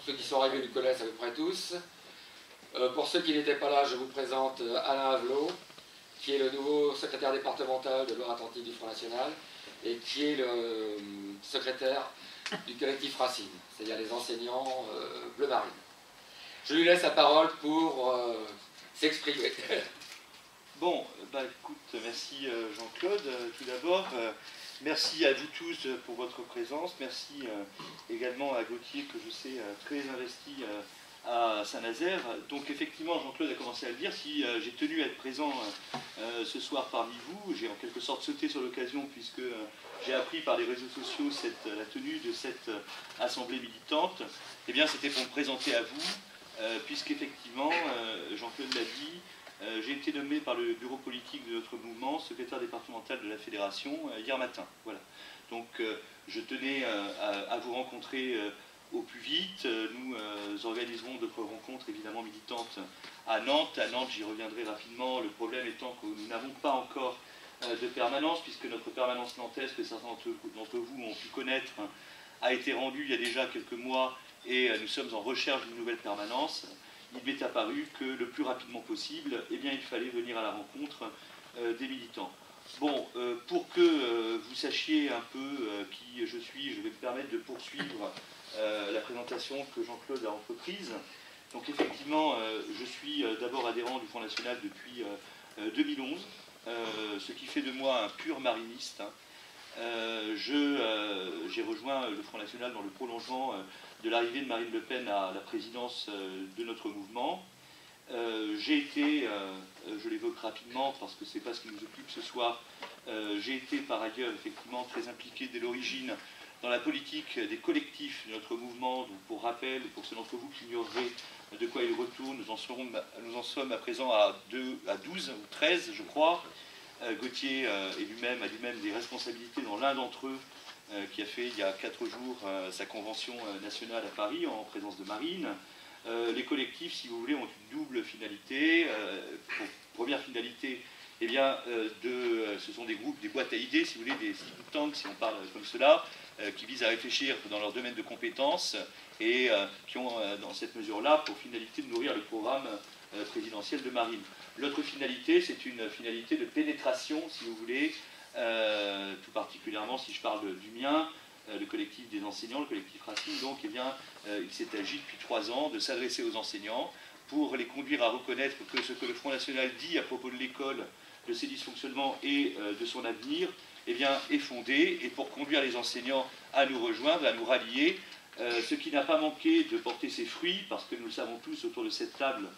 Ceux qui sont arrivés le connaissent à peu près tous. Pour ceux qui n'étaient pas là, je vous présente Alain Avelot, qui est le nouveau secrétaire départemental de Loire-Atlantique du Front National et qui est le secrétaire du collectif Racine, c'est-à-dire les enseignants bleu marine. Je lui laisse la parole pour s'exprimer. Bon, bah écoute, merci Jean-Claude, tout d'abord. Merci à vous tous pour votre présence. Merci également à Gauthier, que je sais très investi à Saint-Nazaire. Donc effectivement, Jean-Claude a commencé à le dire, si j'ai tenu à être présent ce soir parmi vous, j'ai en quelque sorte sauté sur l'occasion puisque j'ai appris par les réseaux sociaux la tenue de cette assemblée militante. Eh bien, c'était pour me présenter à vous, puisqu'effectivement, Jean-Claude l'a dit, j'ai été nommé par le bureau politique de notre mouvement secrétaire départemental de la fédération hier matin. Voilà. Donc je tenais à vous rencontrer au plus vite. Nous organiserons d'autres rencontres évidemment militantes à Nantes. À Nantes, j'y reviendrai rapidement. Le problème étant que nous n'avons pas encore de permanence, puisque notre permanence nantaise, que certains d'entre vous ont pu connaître, a été rendue il y a déjà quelques mois et nous sommes en recherche d'une nouvelle permanence. Il m'est apparu que le plus rapidement possible, eh bien, il fallait venir à la rencontre des militants. Bon, pour que vous sachiez un peu qui je suis, je vais me permettre de poursuivre la présentation que Jean-Claude a entreprise. Donc effectivement, je suis d'abord adhérent du Front National depuis 2011, ce qui fait de moi un pur mariniste. J'ai rejoint le Front National dans le prolongement de l'arrivée de Marine Le Pen à la présidence de notre mouvement. J'ai été, je l'évoque rapidement parce que ce n'est pas ce qui nous occupe ce soir, j'ai été par ailleurs effectivement très impliqué dès l'origine dans la politique des collectifs de notre mouvement. Donc pour rappel, et pour ceux d'entre vous qui ignoreraient de quoi il retourne, nous en sommes à présent à 12 ou 13, je crois. Gauthier a lui-même des responsabilités dans l'un d'entre eux, qui a fait il y a 4 jours sa convention nationale à Paris en présence de Marine. Les collectifs, si vous voulez, ont une double finalité. Première finalité, eh bien, ce sont des groupes, des boîtes à idées, si vous voulez, des think tanks, si on parle comme cela, qui visent à réfléchir dans leur domaine de compétences et qui ont, dans cette mesure-là, pour finalité de nourrir le programme présidentiel de Marine. L'autre finalité, c'est une finalité de pénétration, si vous voulez, tout particulièrement si je parle du mien, le collectif des enseignants, le collectif Racine. Donc, eh bien, il s'est agi depuis 3 ans de s'adresser aux enseignants pour les conduire à reconnaître que ce que le Front National dit à propos de l'école, de ses dysfonctionnements et de son avenir, eh bien, est fondé, et pour conduire les enseignants à nous rejoindre, à nous rallier, ce qui n'a pas manqué de porter ses fruits, parce que nous le savons tous autour de cette table,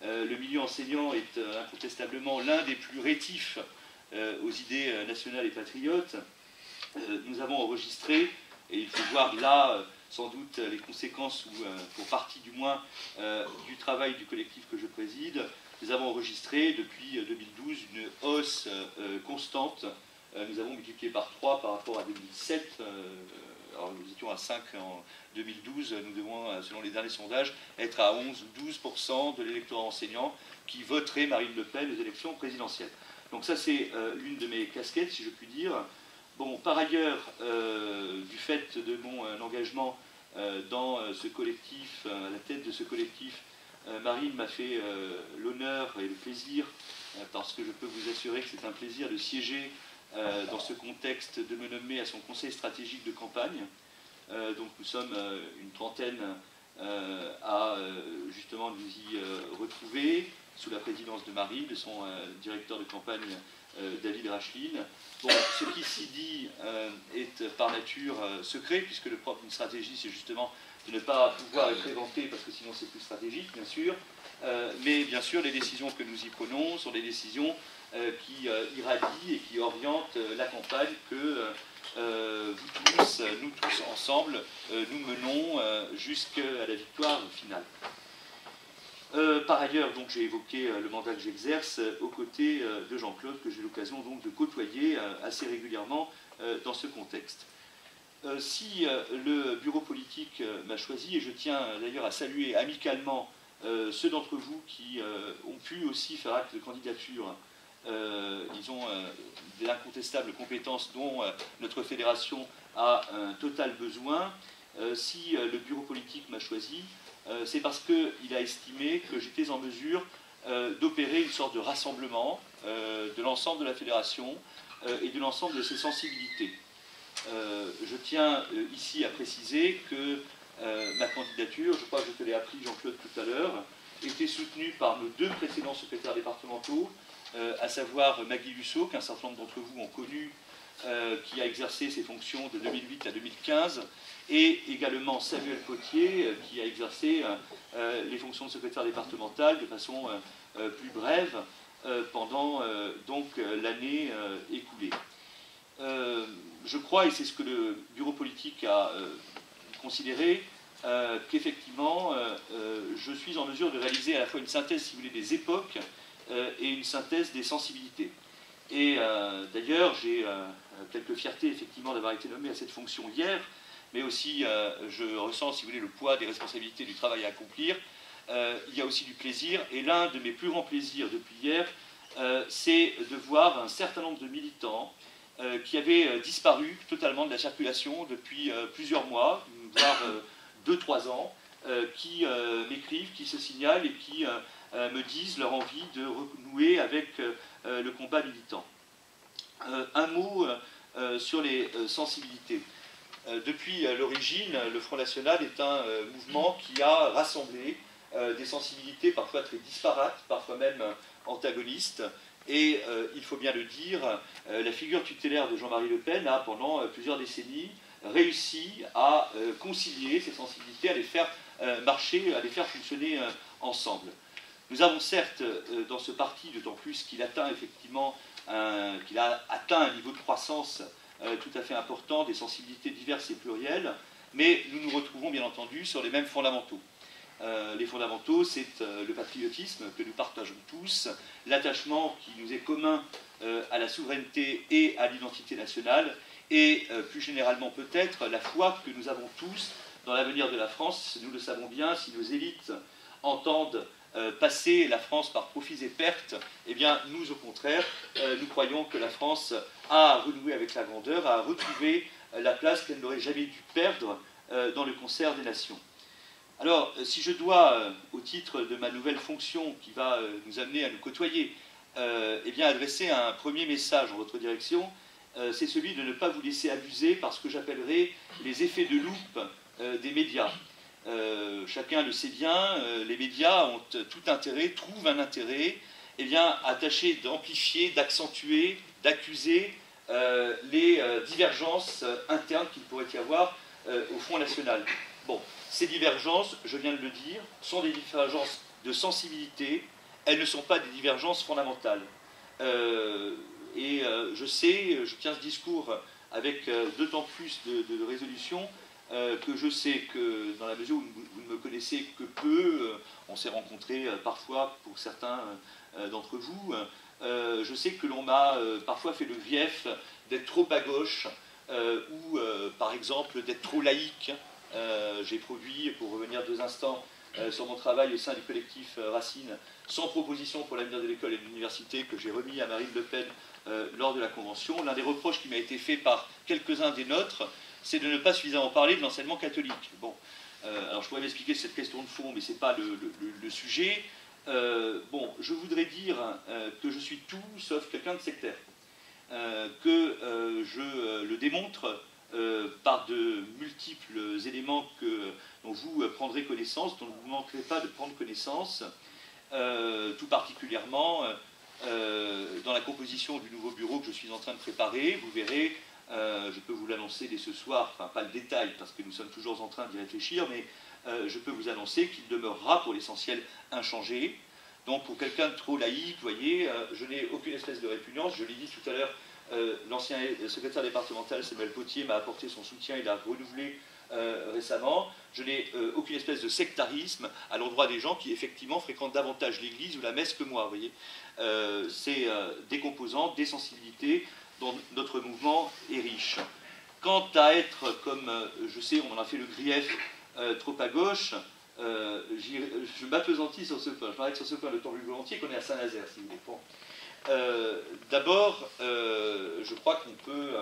le milieu enseignant est incontestablement l'un des plus rétifs aux idées nationales et patriotes. Nous avons enregistré, et il faut voir là sans doute les conséquences, ou pour partie du moins, du travail du collectif que je préside. Nous avons enregistré depuis 2012 une hausse constante. Nous avons multiplié par 3 par rapport à 2007. Alors nous étions à 5 en 2012, nous devons, selon les derniers sondages, être à 11 ou 12% de l'électorat enseignant qui voterait Marine Le Pen aux élections présidentielles. Donc ça, c'est l'une de mes casquettes, si je puis dire. Bon, par ailleurs, du fait de mon engagement dans ce collectif, à la tête de ce collectif, Marine m'a fait l'honneur et le plaisir, parce que je peux vous assurer que c'est un plaisir de siéger dans ce contexte, de me nommer à son conseil stratégique de campagne. Donc nous sommes une trentaine à justement nous y retrouver, sous la présidence de Marine, de son directeur de campagne David Racheline. Bon, ce qui s'y dit est par nature secret, puisque le propre d'une stratégie, c'est justement de ne pas pouvoir être présenté, parce que sinon c'est plus stratégique, bien sûr. Mais bien sûr, les décisions que nous y prenons sont des décisions qui irradient et qui orientent la campagne que vous tous, nous tous ensemble, nous menons jusqu'à la victoire finale. Par ailleurs, donc, j'ai évoqué le mandat que j'exerce aux côtés de Jean-Claude, que j'ai l'occasion donc de côtoyer assez régulièrement dans ce contexte. Si le bureau politique m'a choisi, et je tiens d'ailleurs à saluer amicalement ceux d'entre vous qui ont pu aussi faire acte de candidature, ils ont d'incontestables compétences dont notre fédération a un total besoin, si le bureau politique m'a choisi, c'est parce qu'il a estimé que j'étais en mesure d'opérer une sorte de rassemblement de l'ensemble de la fédération et de l'ensemble de ses sensibilités. Je tiens ici à préciser que ma candidature, je crois que je te l'ai appris Jean-Claude tout à l'heure, était soutenue par nos 2 précédents secrétaires départementaux, à savoir Maggie Lusso, qu'un certain nombre d'entre vous ont connu, qui a exercé ses fonctions de 2008 à 2015, et également Samuel Potier, qui a exercé les fonctions de secrétaire départemental de façon plus brève pendant l'année écoulée. Je crois, et c'est ce que le bureau politique a considéré, qu'effectivement, je suis en mesure de réaliser à la fois une synthèse, si vous voulez, des époques et une synthèse des sensibilités. Et d'ailleurs, j'ai quelques fiertés, effectivement, d'avoir été nommé à cette fonction hier, mais aussi, je ressens, si vous voulez, le poids des responsabilités du travail à accomplir. Il y a aussi du plaisir, et l'un de mes plus grands plaisirs depuis hier, c'est de voir un certain nombre de militants qui avaient disparu totalement de la circulation depuis plusieurs mois, voire 2-3 ans, qui m'écrivent, qui se signalent et qui me disent leur envie de renouer avec le combat militant. Un mot sur les sensibilités. Depuis l'origine, le Front National est un mouvement qui a rassemblé des sensibilités parfois très disparates, parfois même antagonistes. Et il faut bien le dire, la figure tutélaire de Jean-Marie Le Pen a, pendant plusieurs décennies, réussi à concilier ces sensibilités, à les faire marcher, à les faire fonctionner ensemble. Nous avons certes, dans ce parti, d'autant plus qu'il atteint effectivement qu'il a atteint un niveau de croissance tout à fait important, des sensibilités diverses et plurielles, mais nous nous retrouvons bien entendu sur les mêmes fondamentaux. Les fondamentaux, c'est le patriotisme que nous partageons tous, l'attachement qui nous est commun à la souveraineté et à l'identité nationale, et plus généralement peut-être la foi que nous avons tous dans l'avenir de la France. Nous le savons bien, si nos élites entendent passer la France par profits et pertes, eh bien nous au contraire, nous croyons que la France a renoué avec la grandeur, a retrouvé la place qu'elle n'aurait jamais dû perdre dans le concert des nations. Alors, si je dois, au titre de ma nouvelle fonction qui va nous amener à nous côtoyer, eh bien adresser un premier message en votre direction, c'est celui de ne pas vous laisser abuser par ce que j'appellerais les effets de loupe des médias. Chacun le sait bien, les médias ont tout intérêt, trouvent un intérêt, eh bien, à tâcher d'amplifier, d'accentuer, d'accuser les divergences internes qu'il pourrait y avoir au Front National. Bon, ces divergences, je viens de le dire, sont des divergences de sensibilité, elles ne sont pas des divergences fondamentales. Je sais, je tiens ce discours avec d'autant plus de résolution que je sais que dans la mesure où vous ne me connaissez que peu, on s'est rencontrés parfois pour certains d'entre vous, je sais que l'on m'a parfois fait le grief d'être trop à gauche ou par exemple d'être trop laïque. J'ai produit, pour revenir 2 instants sur mon travail au sein du collectif Racine, 100 propositions pour l'avenir de l'école et de l'université que j'ai remis à Marine Le Pen lors de la Convention. L'un des reproches qui m'a été fait par quelques-uns des nôtres, c'est de ne pas suffisamment parler de l'enseignement catholique. Bon, alors je pourrais m'expliquer cette question de fond, mais ce n'est pas le sujet. Bon, je voudrais dire que je suis tout sauf quelqu'un de sectaire, que je le démontre par de multiples éléments dont vous prendrez connaissance, dont vous ne manquerez pas de prendre connaissance, tout particulièrement dans la composition du nouveau bureau que je suis en train de préparer. Vous verrez, je peux vous l'annoncer dès ce soir, enfin pas le détail parce que nous sommes toujours en train d'y réfléchir, mais je peux vous annoncer qu'il demeurera pour l'essentiel inchangé. Donc pour quelqu'un de trop laïque, vous voyez, je n'ai aucune espèce de répugnance. Je l'ai dit tout à l'heure, l'ancien secrétaire départemental Samuel Potier m'a apporté son soutien, il a renouvelé récemment. Je n'ai aucune espèce de sectarisme à l'endroit des gens qui effectivement fréquentent davantage l'église ou la messe que moi, vous voyez. C'est des composants, des sensibilités dont notre mouvement est riche. Quant à être, comme je sais, on en a fait le grief, trop à gauche, je m'appesantis sur ce point. Je m'arrête sur ce point d'autant plus volontiers qu'on est à Saint-Nazaire, si vous voulez. Bon. D'abord, je crois qu'on peut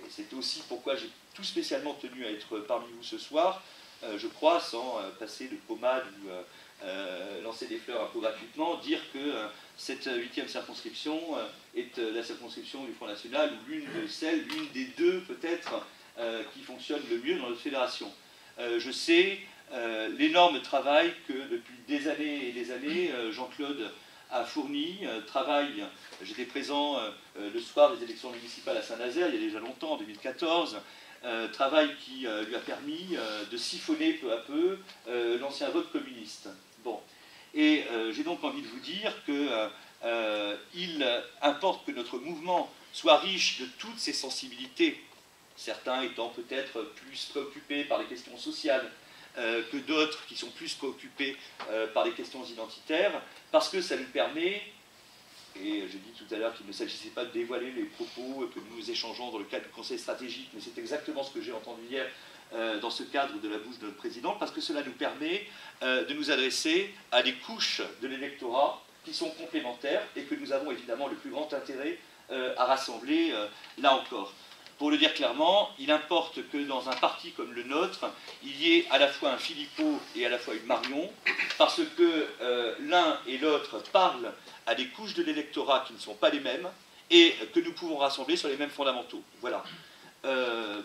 c'est aussi pourquoi j'ai tout spécialement tenu à être parmi vous ce soir, je crois, sans passer de pommade ou lancer des fleurs un peu gratuitement, dire que cette 8e circonscription est la circonscription du Front National, ou l'une des deux peut-être, qui fonctionne le mieux dans notre fédération. Je sais l'énorme travail que depuis des années et des années, Jean-Claude a fourni, j'étais présent le soir des élections municipales à Saint-Nazaire, il y a déjà longtemps, en 2014, travail qui lui a permis de siphonner peu à peu l'ancien vote communiste. Bon. Et j'ai donc envie de vous dire qu'il importe que notre mouvement soit riche de toutes ces sensibilités, certains étant peut-être plus préoccupés par les questions sociales que d'autres qui sont plus préoccupés par les questions identitaires, parce que ça nous permet, et j'ai dit tout à l'heure qu'il ne s'agissait pas de dévoiler les propos que nous échangeons dans le cadre du Conseil stratégique, mais c'est exactement ce que j'ai entendu hier dans ce cadre de la bouche de notre président, parce que cela nous permet de nous adresser à des couches de l'électorat qui sont complémentaires et que nous avons évidemment le plus grand intérêt à rassembler là encore. Pour le dire clairement, il importe que dans un parti comme le nôtre, il y ait à la fois un Philippot et à la fois une Marion, parce que l'un et l'autre parlent à des couches de l'électorat qui ne sont pas les mêmes, et que nous pouvons rassembler sur les mêmes fondamentaux. Voilà.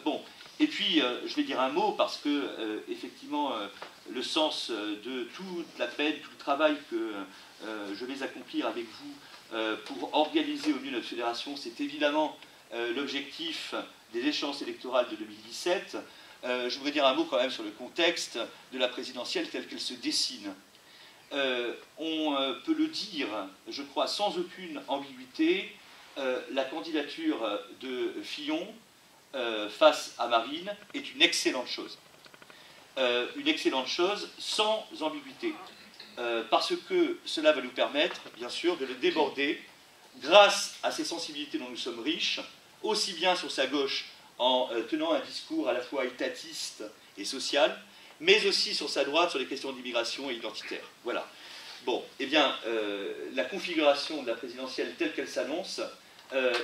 Bon. Et puis, je vais dire un mot, parce que, effectivement, le sens de toute la peine, tout le travail que je vais accomplir avec vous pour organiser au mieux notre fédération, c'est évidemment l'objectif des échéances électorales de 2017. Je voudrais dire un mot quand même sur le contexte de la présidentielle telle qu'elle se dessine. On peut le dire, je crois, sans aucune ambiguïté, la candidature de Fillon face à Marine est une excellente chose. Une excellente chose sans ambiguïté. Parce que cela va nous permettre, bien sûr, de le déborder grâce à ces sensibilités dont nous sommes riches, aussi bien sur sa gauche en tenant un discours à la fois étatiste et social, mais aussi sur sa droite sur les questions d'immigration et identitaire. Voilà. Bon, eh bien, la configuration de la présidentielle telle qu'elle s'annonce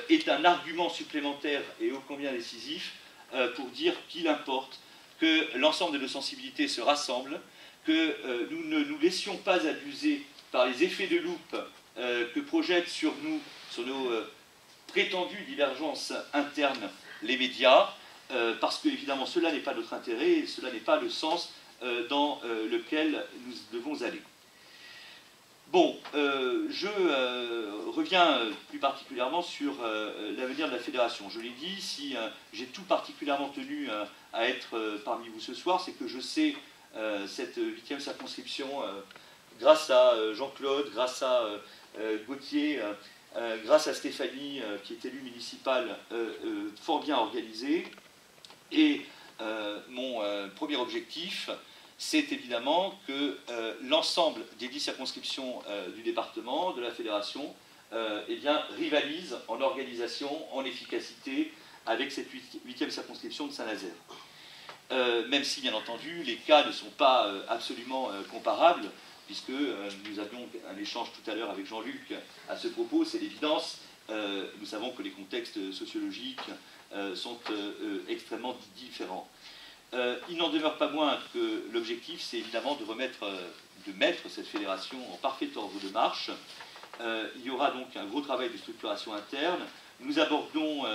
est un argument supplémentaire et ô combien décisif pour dire qu'il importe que l'ensemble de nos sensibilités se rassemblent, que nous ne nous laissions pas abuser par les effets de loupe que projettent sur nous, sur nos prétendues divergences internes, les médias, parce que évidemment cela n'est pas notre intérêt et cela n'est pas le sens dans lequel nous devons aller. Bon, je reviens plus particulièrement sur l'avenir de la fédération. Je l'ai dit, si j'ai tout particulièrement tenu à être parmi vous ce soir, c'est que je sais cette 8e circonscription, grâce à Jean-Claude, grâce à Gauthier, grâce à Stéphanie, qui est élue municipale, fort bien organisée. Et mon premier objectif, c'est évidemment que l'ensemble des 10 circonscriptions du département, de la fédération, eh bien, rivalisent en organisation, en efficacité avec cette 8e circonscription de Saint-Nazaire. Même si, bien entendu, les cas ne sont pas absolument comparables, puisque nous avions un échange tout à l'heure avec Jean-Luc à ce propos, c'est l'évidence. Nous savons que les contextes sociologiques sont extrêmement différents. Il n'en demeure pas moins que l'objectif, c'est évidemment de mettre cette fédération en parfait ordre de marche. Il y aura donc un gros travail de structuration interne. Nous aborderons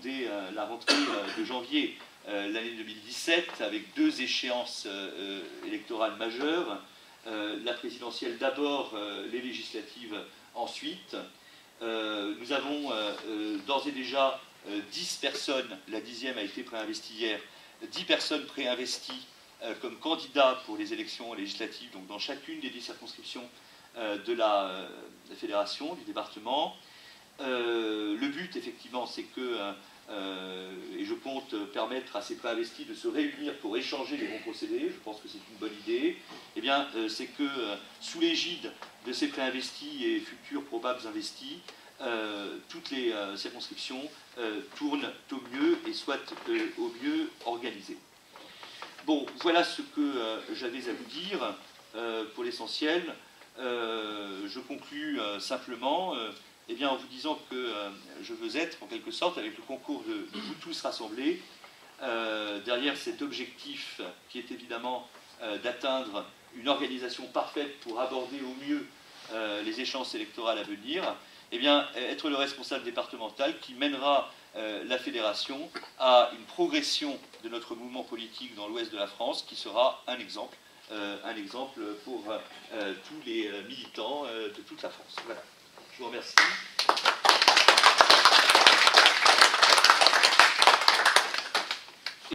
dès la rentrée de janvier l'année 2017 avec 2 échéances électorales majeures. La présidentielle d'abord, les législatives ensuite. Nous avons d'ores et déjà 10 personnes, la 10e a été préinvestie hier, 10 personnes préinvesties comme candidats pour les élections législatives, donc dans chacune des 10 circonscriptions de la fédération, du département. Le but, effectivement, c'est que, et je compte permettre à ces préinvestis de se réunir pour échanger les bons procédés, je pense que c'est une bonne idée, eh bien, c'est que sous l'égide de ces préinvestis et futurs probables investis, toutes les circonscriptions tournent au mieux et soient au mieux organisées. Bon, voilà ce que j'avais à vous dire pour l'essentiel. Je conclus simplement eh bien, en vous disant que je veux être, en quelque sorte, avec le concours de vous tous rassemblés, derrière cet objectif qui est évidemment d'atteindre une organisation parfaite pour aborder au mieux les échéances électorales à venir, eh bien, être le responsable départemental qui mènera la fédération à une progression de notre mouvement politique dans l'ouest de la France qui sera un exemple pour tous les militants de toute la France. Voilà. Je vous remercie.